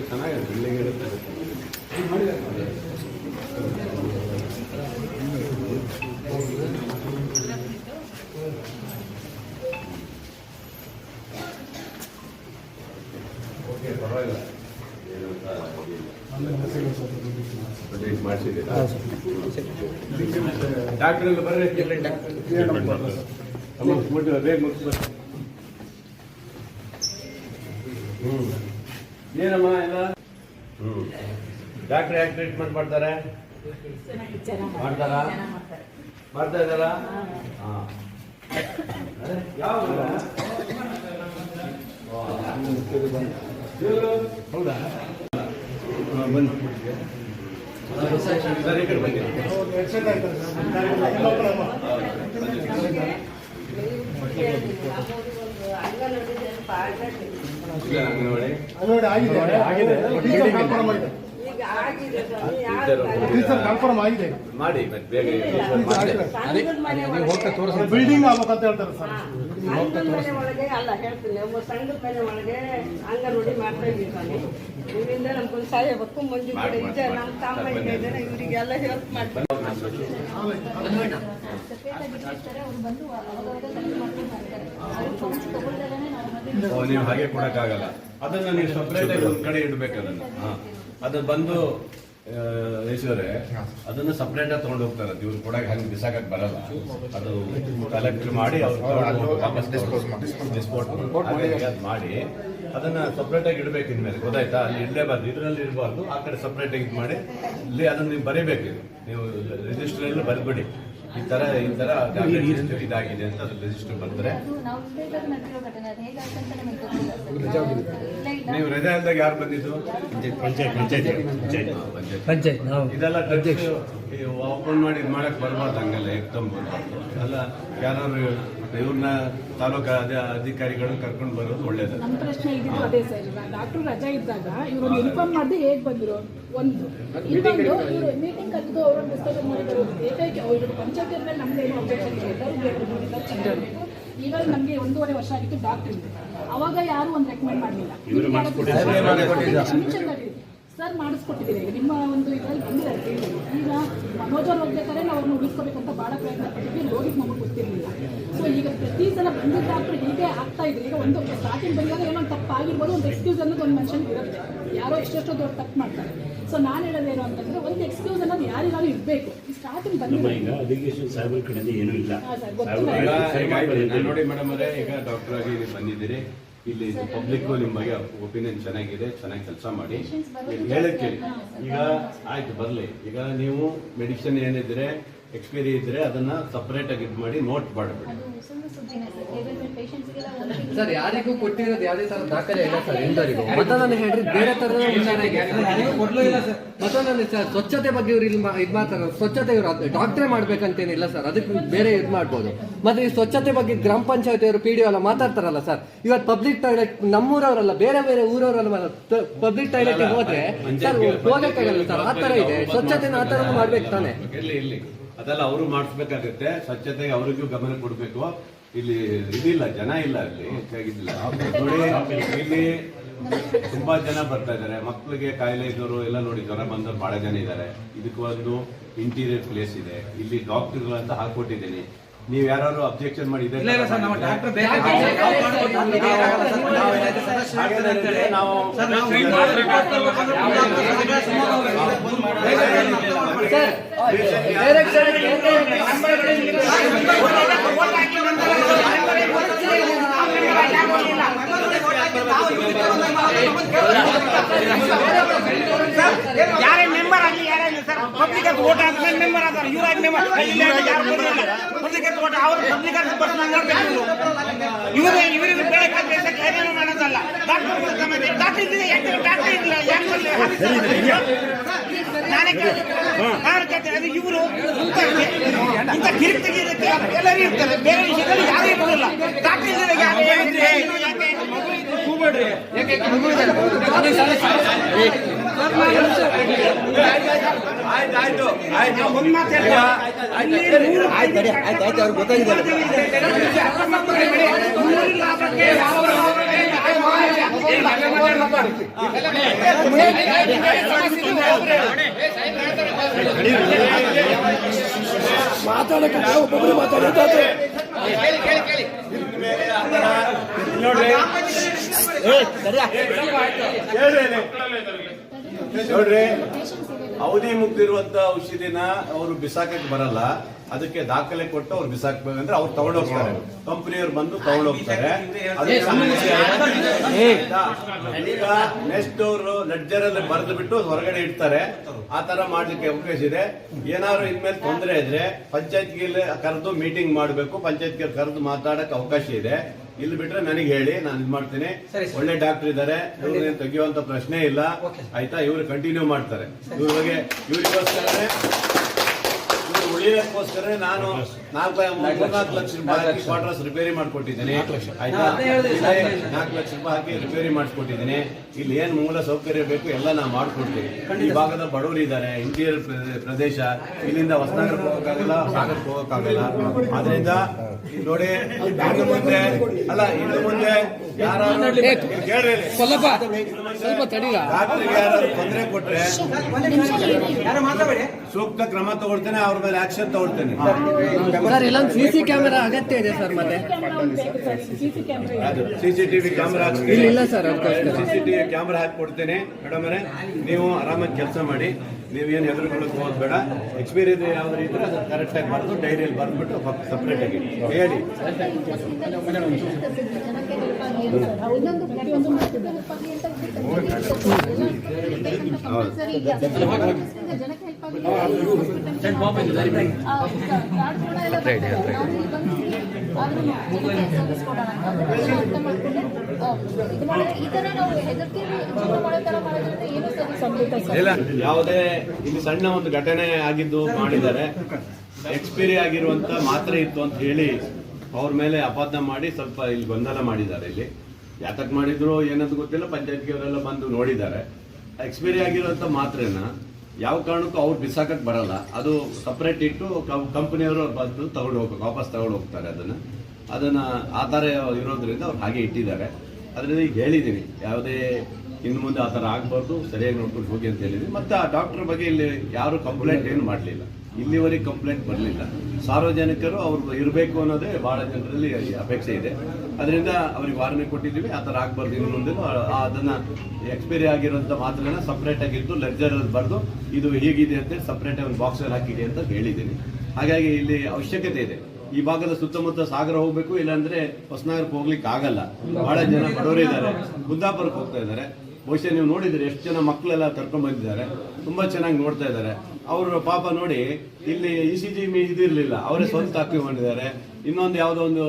ಚೆನ್ನಾಗಿದೆ ಬಿಲ್ಡಿಂಗ್ ಇರುತ್ತೆ. ಓಕೆ, ಪರವಾಗಿಲ್ಲ. ಮಾಡಿಸಿದ್ದೀರಾ? ಡಾಕ್ಟ್ರ್ ಎಲ್ಲ ಬರ್ರಿ, ಬೇಗ ಮುಗಿಸ್ಬೇಕು. ಏನಮ್ಮ ಎಲ್ಲ? ಡಾಕ್ಟ್ರ್ ಯಾಕೆ ಟ್ರೀಟ್ಮೆಂಟ್ ಮಾಡ್ತಾರೆ? ಮಾಡ್ತಾರಾ? ಮಾಡ್ತಾ ಇದ್ದಾರಾ? ಹಾಂ. ಯಾವ ಹೌದಾ? ಬನ್ನಿ ಸರ್, ಈ ಕಡೆ ಬನ್ನಿ. ಮಾಡಿ ಬೇಗ ಬಿಲ್ಡಿಂಗ್ ಆಗ್ಬೇಕಂತ ಹೇಳ್ತಾರೆ ಸರ್. ಒಳಗೆ ಅಲ್ಲ ಹೇಳ್ತೀನಿ, ಸಣ್ಣ ಮನೆ ಒಳಗೆ ಅಂಗನವಾಡಿ ಮಾಡ್ತಾ ಇದ್ದೀವಿ. ಇದರಿಂದ ನಮ್ಗೊಂದು ಸಹಾಯ ಬೇಕು. ಮಂಜು ಕೂಡ ಇದೆ, ನಮ್ಮ ತಮ್ಮ ಇದ್ದಾರೆ, ಇವರಿಗೆಲ್ಲ ಹೆಲ್ಪ್ ಮಾಡ್ತಾರೆ. ನೀವು ಹಾಗೆ ಕೊಡಕ್ಕಾಗಲ್ಲ. ಅದನ್ನ ನೀವು ಸಪ್ರೇಟ್ ಆಗಿ ಒಂದ್ ಕಡೆ ಇಡ್ಬೇಕು. ಅದನ್ನ ಬಂದು ಈಶ್ವರೇ ಅದನ್ನ ಸಪ್ರೇಟ್ ಆಗಿ ತಗೊಂಡು ಹೋಗ್ತಾರೆ. ಇವ್ರು ಕೊಡಕ್ಕೆ ಹಂಗೆ ಬಿಸಾಕಕ್ ಬರಲ್ಲ. ಅದು ಕಲೆಕ್ಟ್ ಮಾಡಿ ಡಿಸ್ಪೋರ್ಟ್ ಮಾಡಿ ಅದನ್ನ ಸಪ್ರೇಟ್ ಆಗಿ ಇಡ್ಬೇಕು. ಇನ್ಮೇಲೆ ಗೊತ್ತಾಯ್ತಾ? ಅಲ್ಲಿ ಇಡಲೇಬಾರ್ದು, ಇದರಲ್ಲಿ ಇರಬಾರ್ದು. ಆ ಕಡೆ ಸಪ್ರೇಟ್ ಆಗಿ ಇದು ಮಾಡಿ ಇಲ್ಲಿ ಅದನ್ನ ನೀವು ಬರೀಬೇಕು. ನೀವು ರಿಜಿಸ್ಟರ್ ಅಲ್ಲಿ ಬರೆದ್ಬಿಡಿ, ಈ ತರ ಇದಾಗಿದೆ ಅಂತ ಅದು ರಿಜಿಸ್ಟರ್ ಬರ್ತಾರೆ. ನೀವು ರಜಾ ಇಲ್ದಾಗ ಯಾರು ಬಂದಿದ್ದು? ಪಂಚಾಯತ್. ಇದೆಲ್ಲ ಓಪನ್ ಮಾಡಿ ಇದು ಮಾಡಕ್ ಬರಬಾರ್ದು. ಹಂಗಲ್ಲ ಏಕ್ದಮ್ ಬರಬಾರ್ದು. ಅಲ್ಲ, ಯಾರು ಇವ್ರನ್ನ ತಾಲೂಕು ಅಧಿಕಾರಿಗಳನ್ನ ಕರ್ಕೊಂಡು ಬರೋದು ಒಳ್ಳೇದು. ನಮ್ಮ ಪ್ರಶ್ನೆ ಇದ್ದಿದ್ದು ಅದೇ ಸರ್. ಡಾಕ್ಟರ್ ರಜಾ ಇದ್ದಾಗ ಇವರು ಇನ್ಫಾರ್ಮ್ ಮಾಡದೆ ಹೇಗೆ ಬಂದಿರೋ ಒಂದು ಇನ್ನೊಂದು ಇವರು ಮೀಟಿಂಗ್ ಕರೆದು ಅವರನ್ನು ಡಿಸ್ಕಷನ್ ಮಾಡಿದ್ರು. ಏಕೈಕ ಅವರು ಪಂಚಾಯತ್ ಮೇಲೆ ನಮ್ದೇನು ಅಬ್ಜೆಕ್ಷನ್ ಇಲ್ಲ, ಎಲ್ಲರೂ ಇವಾಗ ನಮಗೆ 1.5 ವರ್ಷ ಆಗಿತ್ತು ಡಾಕ್ಟರ್. ಅವಾಗ ಯಾರು ಒಂದು ರೆಕಮೆಂಡ್ ಮಾಡಲಿಲ್ಲ. ಸರ್ ಮಾಡಿಸ್ಕೊಟ್ಟಿದ್ದೀರಿ, ನಿಮ್ಮ ಒಂದು ಇದರಲ್ಲಿ ಬಂದಿದ್ದಾರೆ. ಈಗ ಮನೋಜರ್ ಹೋಗ್ಬೇಕಾದ್ರೆ ನಾವು ಅವ್ರನ್ನ ಉಳಿಸ್ಕೋಬೇಕಂತ ಭಾಳ ಪ್ರಯತ್ನ ಪಟ್ಟಿದ್ವಿ. ರೋಗಿಗೆ ನಮಗೆ ಗೊತ್ತಿರಲಿಲ್ಲ. ಸೊ ಈಗ ಪ್ರತಿ ಸಲ ಬಂದಿದ್ದ ಡಾಕ್ಟರ್ ಹೀಗೆ ಆಗ್ತಾ ಇದ್ರು. ಈಗ ಒಂದು ಸ್ಟಾರ್ಟಿಂಗ್ ಬಂದಾಗ ಏನೋ ಒಂದು ತಪ್ಪು ಆಗಿರ್ಬೋದು, ಒಂದು ಎಕ್ಸ್ಕ್ಯೂಸ್ ಅನ್ನೋದು ಒಂದು ಮನುಷ್ಯನಿಗೆ ಇರುತ್ತೆ. ಯಾರೋ ಎಷ್ಟೆಷ್ಟೋ ದೊಡ್ಡ ತಪ್ಪು ಮಾಡ್ತಾರೆ. ಸೊ ನಾನು ಹೇಳೋದೇನು ಅಂತಂದ್ರೆ, ಒಂದು ಎಕ್ಸ್ಕ್ಯೂಸ್ ಅನ್ನೋದು ಯಾರಿಗಾರು ಇರಬೇಕು. ಈ ಸ್ಟಾರ್ಟಿಂಗ್ ಬಂದಿದೆ ನೋಡಿ ಮೇಡಮ್ ಅವರೇ, ಈಗ ಡಾಕ್ಟರ್ ಆಗಿ ಬಂದಿದ್ದೀರಿ. ಇಲ್ಲಿ ಪಬ್ಲಿಕ್ ನಿಮ್ಮ ಬಗ್ಗೆ ಒಪಿನಿಯನ್ ಚೆನ್ನಾಗಿದೆ, ಚೆನ್ನಾಗಿ ಕೆಲಸ ಮಾಡಿ ಹೇಳಕ್ಕೆ. ಈಗ ಆಯ್ತು ಬರಲಿ. ಈಗ ನೀವು ಮೆಡಿಸಿನ್ ಏನಿದ್ರೆ ಎಕ್ಸ್ಪೈರಿ ಇದ್ರೆ ಅದನ್ನ ಸಪರೇಟ್ ಆಗಿ ಇದು ಮಾಡಿ ನೋಟ್ ಮಾಡಬೇಡಿ ಸರ್. ಯಾರಿಗೂ ಕೊಟ್ಟಿರೋದು ಯಾವುದೇ ತರ ದಾಖಲೆ ಇಲ್ಲ ಸರ್. ಎಲ್ಲರಿಗೂ ಮತ್ತೊಂದು ಹೇಳ್ರಿ, ಬೇರೆ ತರದ ಮತ್ತೊಂದು ಸರ್, ಸ್ವಚ್ಛತೆ ಬಗ್ಗೆ ಇವ್ರು ಇಲ್ಲಿ ಇದು ಮಾಡ್ತಾರೆ. ಸ್ವಚ್ಛತೆ ಇವರು ಡಾಕ್ಟ್ರೇ ಮಾಡ್ಬೇಕಂತೇನಿಲ್ಲ ಸರ್. ಅದಕ್ಕೆ ಬೇರೆ ಇದು ಮಾಡ್ಬೋದು. ಮತ್ತೆ ಈ ಸ್ವಚ್ಛತೆ ಬಗ್ಗೆ ಗ್ರಾಮ ಪಂಚಾಯತ್ ಅವರು PDO ಎಲ್ಲ ಮಾತಾಡ್ತಾರಲ್ಲ ಸರ್. ಇವತ್ತು ಪಬ್ಲಿಕ್ ಟಾಯ್ಲೆಟ್ ನಮ್ಮೂರವರಲ್ಲ, ಬೇರೆ ಬೇರೆ ಊರವರಲ್ಲ ಪಬ್ಲಿಕ್ ಟಾಯ್ಲೆಟ್ ಹೋದ್ರೆ ಸರ್ ಹೋಗಕ್ಕಾಗಲ್ಲ ಸರ್. ಆ ತರ ಇದೆ. ಸ್ವಚ್ಛತೆನ ಆ ತರ ಮಾಡ್ಬೇಕು ತಾನೆ. ಅದೆಲ್ಲ ಅವರು ಮಾಡಿಸ್ಬೇಕಾಗತ್ತೆ. ಸ್ವಚ್ಛತೆಗೆ ಅವ್ರಿಗೂ ಗಮನ ಕೊಡ್ಬೇಕು. ಇಲ್ಲಿ ಇದಿಲ್ಲ, ಜನ ಇಲ್ಲ, ಅಲ್ಲಿ ಹೆಚ್ಚಾಗಿದ್ದಿಲ್ಲ ನೋಡಿ. ಇಲ್ಲಿ ತುಂಬಾ ಜನ ಬರ್ತಾ ಇದಾರೆ. ಮಕ್ಕಳಿಗೆ ಕಾಯಿಲೆ ಇದ್ದವರು ಎಲ್ಲ ನೋಡಿ, ಜ್ವರ ಬಂದವರು ಬಹಳ ಜನ ಇದ್ದಾರೆ. ಇದಕ್ಕೆ ಒಂದು ಇಂಟೀರಿಯರ್ ಪ್ಲೇಸ್ ಇದೆ. ಇಲ್ಲಿ ಡಾಕ್ಟರ್ಗಳು ಅಂತ ಹಾಕೊಟ್ಟಿದ್ದೀನಿ. ನೀವು ಯಾರು ಅಬ್ಜೆಕ್ಷನ್ ಮಾಡಿದ್ರೆ ಯಾರೇ ಮೆಂಬರ್ ಆಗಲಿ, ಯಾರೇ ಸರ್ ಪಬ್ಲಿಕ್ ವೋಟ್ ಹಾಕಿದ್ರೆ ಮೆಂಬರ್ ಆದ್ರೆ ಇವರಾಗಿ ಮೆಂಬರ್ ಪಬ್ಲಿಕ್ ವೋಟ್ ಅವರು ಪಬ್ಲಿಕ್ ಇವರಿಗೆ ಬೇಡ ಏನೇನು ಮಾಡೋದಲ್ಲ. ಡಾಕ್ಟರ್ ಇಲ್ಲ, ನಾನೇ ಕೇಳ್ತೇನೆ. ಅದು ಇವರು ಇಂಥ ಕಿರಿಕ್ ತೆಗೆಯೋದಕ್ಕೆ ಎಲ್ಲರೂ ಇರ್ತಾರೆ. ಬೇರೆ ವಿಷಯದಲ್ಲಿ ಯಾರು ಇರೋದಿಲ್ಲ. ಡಾಕ್ಟರ್ ಇಲ್ಲದೆ ಯಾಕೆ ಆಯ್ತು ಒಂದ್ ಮಾತು ಹೇಳ್ತೀನಿ. ಅಲ್ಲಿ ಆಯ್ತು ಅವ್ರಿಗೆ ಗೊತ್ತಾಗಿದೆ. ಮೂರು ಲಾಭಕ್ಕೆ ಮಾತಾಡಕ್ಕೆ ಒಬ್ಬೊಬ್ಬರು ಮಾತಾಡ್ತಾರೆ. ನೋಡ್ರಿ, ಅವಧಿ ಮುಗ್ದಿರುವಂತ ಔಷಧಿನ ಅವರು ಬಿಸಾಕಕ್ಕೆ ಬರಲ್ಲ. ಅದಕ್ಕೆ ದಾಖಲೆ ಕೊಟ್ಟು ಅವ್ರು ಬಿಸಾಕ್ಬೇಕಂದ್ರೆ ಅವ್ರು ತಗೊಂಡೋಗ್ತಾರೆ, ಕಂಪನಿಯವ್ರು ಬಂದು ತಗೊಂಡೋಗ್ತಾರೆ. ಈಗ ನೆಕ್ಸ್ಟ್ ಅವರು ಲೆಡ್ಜರ್ ಅಲ್ಲಿ ಬರೆದು ಬಿಟ್ಟು ಹೊರಗಡೆ ಇಡ್ತಾರೆ. ಆ ತರ ಮಾಡ್ಲಿಕ್ಕೆ ಅವಕಾಶ ಇದೆ. ಏನಾದ್ರು ಇನ್ಮೇಲೆ ತೊಂದರೆ ಇದ್ರೆ ಪಂಚಾಯತ್ಗೆ ಕರೆದು ಮೀಟಿಂಗ್ ಮಾಡಬೇಕು, ಪಂಚಾಯತ್ಗೆ ಕರೆದು ಮಾತಾಡಕ್ ಅವಕಾಶ ಇದೆ. ಇಲ್ಲಿ ಬಿಟ್ರೆ ನನಗೆ ಹೇಳಿ, ನಾನು ಇದು ಮಾಡ್ತೀನಿ. ಒಳ್ಳೆ ಡಾಕ್ಟರ್ ಇದ್ದಾರೆ, ಇವ್ರನ್ನ ತೆಗಿಯುವಂತ ಪ್ರಶ್ನೆ ಇಲ್ಲ. ಆಯ್ತಾ, ಇವ್ರು ಕಂಟಿನ್ಯೂ ಮಾಡ್ತಾರೆ. ಇವ್ರ ಬಗ್ಗೆ ಇವ್ರಿಗೋಸ್ಕರನೇ ಉಳಿಯೋಕ್ಕೋಸ್ಕರ ನಾನು 4 ಲಕ್ಷ ರೂಪಾಯಿ ಹಾಕಿ ಕ್ವಾರ್ಟರ್ಸ್ ರಿಪೇರಿ ಮಾಡ್ಕೊಟ್ಟಿದ್ದೀನಿ. ಆಯ್ತಾ, 4 ಲಕ್ಷ ರೂಪಾಯಿ ಹಾಕಿ ರಿಪೇರಿ ಮಾಡಿಸ್ಕೊಟ್ಟಿದ್ದೀನಿ. ಇಲ್ಲಿ ಏನ್ ಮೂಲ ಸೌಕರ್ಯ ಬೇಕು ಎಲ್ಲ ನಾವು ಮಾಡ್ಕೊಡ್ತೀವಿ. ಈ ಭಾಗದ ಬಡವರು ಇದ್ದಾರೆ, ಇಂಟೀರಿಯರ್ ಪ್ರದೇಶ, ಇಲ್ಲಿಂದ ಹೊಸನಗರಕ್ಕೆ ಹೋಗಕ್ಕಾಗಲ್ಲ, ಸಾಗರಕ್ಕೆ ಹೋಗಕ್ಕಾಗಲ್ಲ. ಆದ್ರಿಂದ ನೋಡಿ, ಇನ್ನು ಮುಂದೆ ಯಾರು ಡಾಕ್ಟರ್ಗೆ ಯಾರು ತೊಂದರೆ ಕೊಟ್ರೆ ಸೂಕ್ತ ಕ್ರಮ ತಗೊಳ್ತೇನೆ, ಅವ್ರ ಮೇಲೆ ಆಕ್ಷನ್ ತಗೊಳ್ತೇನೆ. ಸರ್ ಇಲ್ಲೊಂದು CC ಕ್ಯಾಮೆರಾ ಅಗತ್ಯ ಇದೆ ಸರ್. ಮತ್ತೆ CCTV ಕ್ಯಾಮೆರಾ ಇಲ್ಲ ಸರ್, CCTV ಕ್ಯಾಮೆರಾ ಹಾಕಿ ಕೊಡ್ತೇನೆ. ಮೇಡಮ್ ಅವರೇ, ನೀವು ಆರಾಮಾಗಿ ಕೆಲಸ ಮಾಡಿ. ನೀವೇನು ಹೆದರ್ಕೊಳ್ಳೋಕೆ ಹೋಗೋದು ಬೇಡ. ಎಕ್ಸ್ಪೀರಿಯನ್ಸ್ ಯಾವ್ದು ಇದ್ರೆ ಅದು ಕರೆಕ್ಟ್ ಆಗಿ ಬರೆದು ಡೈರಿಯಲ್ಲಿ ಬರೆದ್ಬಿಟ್ಟು ಸಪ್ರೇಟ್ ಆಗಿ ಹೇಳಿ. ಇಲ್ಲ, ಯಾವುದೇ ಇಲ್ಲಿ ಸಣ್ಣ ಒಂದು ಘಟನೆ ಆಗಿದ್ದು ಮಾಡಿದ್ದಾರೆ. ಎಕ್ಸ್ಪೈರಿ ಆಗಿರುವಂತ ಮಾತ್ರೆ ಇತ್ತು ಅಂತ ಹೇಳಿ ಅವ್ರ ಮೇಲೆ ಅಪಾದನೆ ಮಾಡಿ ಸ್ವಲ್ಪ ಇಲ್ಲಿ ಗೊಂದಲ ಮಾಡಿದ್ದಾರೆ. ಇಲ್ಲಿ ಯಾತಕ್ ಮಾಡಿದ್ರು ಏನಂತ ಗೊತ್ತಿಲ್ಲ. ಪಂಚಾಯತ್ಗೆ ಅವರೆಲ್ಲ ಬಂದು ನೋಡಿದ್ದಾರೆ. ಎಕ್ಸ್ಪೈರಿ ಆಗಿರುವಂತ ಮಾತ್ರೆನ ಯಾವ ಕಾರಣಕ್ಕೂ ಅವ್ರು ಬಿಸಾಕಕ್ ಬರಲ್ಲ. ಅದು ಸಪರೇಟ್ ಇಟ್ಟು ಕಂಪನಿಯವರು ಬಂದು ತಗೊಂಡು ಹೋಗ್ಬೇಕು, ವಾಪಸ್ ತಗೊಂಡು ಹೋಗ್ತಾರೆ. ಅದನ್ನ ಆ ಥರ ಇರೋದ್ರಿಂದ ಅವ್ರು ಹಾಗೆ ಇಟ್ಟಿದ್ದಾರೆ. ಅದರಿಂದ ಈಗ ಹೇಳಿದ್ದೀನಿ, ಯಾವುದೇ ಇನ್ನು ಮುಂದೆ ಆ ಥರ ಆಗ್ಬಾರ್ದು, ಸರಿಯಾಗಿ ನೋಡ್ಕೊಂಡು ಹೋಗಿ ಅಂತ ಹೇಳಿದ್ವಿ. ಮತ್ತೆ ಆ ಡಾಕ್ಟರ್ ಬಗ್ಗೆ ಇಲ್ಲಿ ಯಾರು ಕಂಪ್ಲೇಂಟ್ ಏನು ಮಾಡಲಿಲ್ಲ, ಇಲ್ಲಿವರೆಗೆ ಕಂಪ್ಲೇಂಟ್ ಬರಲಿಲ್ಲ. ಸಾರ್ವಜನಿಕರು ಅವ್ರು ಇರಬೇಕು ಅನ್ನೋದೇ ಬಹಳ ಜನರಲ್ಲಿ ಅಪೇಕ್ಷೆ ಇದೆ. ಅದರಿಂದ ಅವ್ರಿಗೆ ವಾರ್ನಿಂಗ್ ಕೊಟ್ಟಿದ್ದೀವಿ, ಆ ಥರ ಆಗ್ಬಾರ್ದು. ಇನ್ನು ಮುಂದೆ ಅದನ್ನ ಎಕ್ಸ್ಪೈರಿ ಆಗಿರುವಂಥ ಮಾತ್ರನ ಸಪ್ರೇಟ್ ಆಗಿದ್ದು ಲೆಡ್ಜರಲ್ಲಿ ಬರೆದು ಇದು ಹೀಗಿದೆ ಅಂತೇಳಿ ಸಪ್ರೇಟ್ ಒಂದು ಬಾಕ್ಸಲ್ಲಿ ಹಾಕಿದೆ ಅಂತ ಹೇಳಿದ್ದೀನಿ. ಹಾಗಾಗಿ ಇಲ್ಲಿ ಅವಶ್ಯಕತೆ ಇದೆ. ಈ ಭಾಗದ ಸುತ್ತಮುತ್ತ ಸಾಗರ ಹೋಗ್ಬೇಕು, ಇಲ್ಲಾಂದ್ರೆ ಹೊಸನಗರಕ್ಕೆ ಹೋಗ್ಲಿಕ್ಕೆ ಆಗಲ್ಲ. ಬಹಳ ಜನ ಬಡವರಿದ್ದಾರೆ, ಕುಂದಾಪುರಕ್ಕೆ ಹೋಗ್ತಾ ಇದ್ದಾರೆ. ಬಹುಶಃ ನೀವು ನೋಡಿದ್ರೆ ಎಷ್ಟು ಜನ ಮಕ್ಕಳೆಲ್ಲ ಕರ್ಕೊಂಡ್ ಬಂದಿದ್ದಾರೆ, ತುಂಬಾ ಚೆನ್ನಾಗಿ ನೋಡ್ತಾ ಇದ್ದಾರೆ. ಅವರು ಪಾಪ ನೋಡಿ, ಇಲ್ಲಿ ECG ಇದಿರ್ಲಿಲ್ಲ, ಅವರೇ ಸ್ವಂತ ಹಾಕಿಕೊಂಡಿದ್ದಾರೆ. ಇನ್ನೊಂದು ಯಾವುದೋ ಒಂದು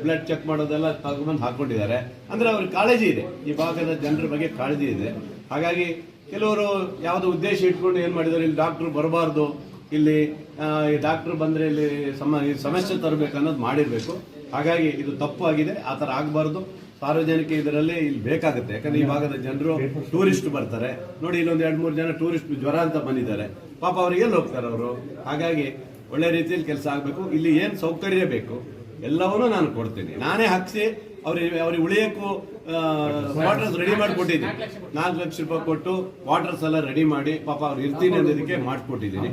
ಬ್ಲಡ್ ಚೆಕ್ ಮಾಡೋದೆಲ್ಲ ತಗೊಂಡ್ಬಂದು ಹಾಕೊಂಡಿದ್ದಾರೆ. ಅಂದ್ರೆ ಅವ್ರಿಗೆ ಕಾಳಜಿ ಇದೆ, ಈ ಭಾಗದ ಜನರ ಬಗ್ಗೆ ಕಾಳಜಿ ಇದೆ. ಹಾಗಾಗಿ ಕೆಲವರು ಯಾವುದೋ ಉದ್ದೇಶ ಇಟ್ಕೊಂಡು ಏನ್ ಮಾಡಿದ್ದಾರೆ, ಇಲ್ಲಿ ಡಾಕ್ಟರ್ ಬರಬಾರ್ದು, ಇಲ್ಲಿ ಡಾಕ್ಟರ್ ಬಂದ್ರೆ ಇಲ್ಲಿ ಸಮಸ್ಯೆ ತರಬೇಕು ಅನ್ನೋದು ಮಾಡಿರ್ಬೇಕು. ಹಾಗಾಗಿ ಇದು ತಪ್ಪು ಆಗಿದೆ, ಆ ಥರ ಆಗಬಾರ್ದು. ಸಾರ್ವಜನಿಕ ಇದರಲ್ಲಿ ಇಲ್ಲಿ ಬೇಕಾಗುತ್ತೆ. ಯಾಕಂದ್ರೆ ಈ ಭಾಗದ ಜನರು ಟೂರಿಸ್ಟ್ ಬರ್ತಾರೆ ನೋಡಿ. ಇಲ್ಲೊಂದು 2-3 ಜನ ಟೂರಿಸ್ಟ್ ಜ್ವರ ಅಂತ ಬಂದಿದ್ದಾರೆ. ಪಾಪ ಅವ್ರಿಗೆ ಎಲ್ಲಿ ಹೋಗ್ತಾರೆ ಅವರು. ಹಾಗಾಗಿ ಒಳ್ಳೆ ರೀತಿಯಲ್ಲಿ ಕೆಲಸ ಆಗಬೇಕು. ಇಲ್ಲಿ ಏನ್ ಸೌಕರ್ಯ ಬೇಕು ಎಲ್ಲವನ್ನೂ ನಾನು ಕೊಡ್ತೀನಿ. ನಾನೇ ಹಾಕ್ಸಿ ಅವ್ರಿಗೆ ಉಳಿಯಕ್ಕೂ ವಾಟರ್ಸ್ ರೆಡಿ ಮಾಡಿಕೊಟ್ಟಿದ್ದೀನಿ. 4 ಲಕ್ಷ ರೂಪಾಯಿ ಕೊಟ್ಟು ವಾಟರ್ಸ್ ಎಲ್ಲ ರೆಡಿ ಮಾಡಿ ಪಾಪ ಅವ್ರು ಇರ್ತೀನಿ ಅನ್ನೋದಕ್ಕೆ ಮಾಡಿಕೊಟ್ಟಿದ್ದೀನಿ.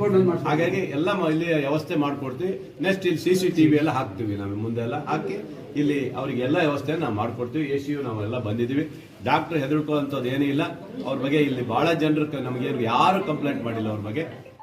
ಹಾಗಾಗಿ ಎಲ್ಲ ಇಲ್ಲಿ ವ್ಯವಸ್ಥೆ ಮಾಡ್ಕೊಡ್ತೀವಿ. ನೆಕ್ಸ್ಟ್ ಇಲ್ಲಿ CCTV ಎಲ್ಲ ಹಾಕ್ತೀವಿ, ನಾವು ಮುಂದೆ ಎಲ್ಲ ಹಾಕಿ ಇಲ್ಲಿ ಅವರಿಗೆ ಎಲ್ಲ ವ್ಯವಸ್ಥೆ ನಾವು ಮಾಡ್ಕೊಡ್ತೀವಿ. ACU ನಾವೆಲ್ಲ ಬಂದಿದ್ದೀವಿ. ಡಾಕ್ಟರ್ ಹೆದರ್ಕೊಳ್ಳುವಂಥದ್ದು ಏನೂ ಇಲ್ಲ. ಅವ್ರ ಬಗ್ಗೆ ಇಲ್ಲಿ ಬಹಳ ಜನರು ನಮಗೇನು ಯಾರು ಕಂಪ್ಲೇಂಟ್ ಮಾಡಿಲ್ಲ ಅವ್ರ ಬಗ್ಗೆ.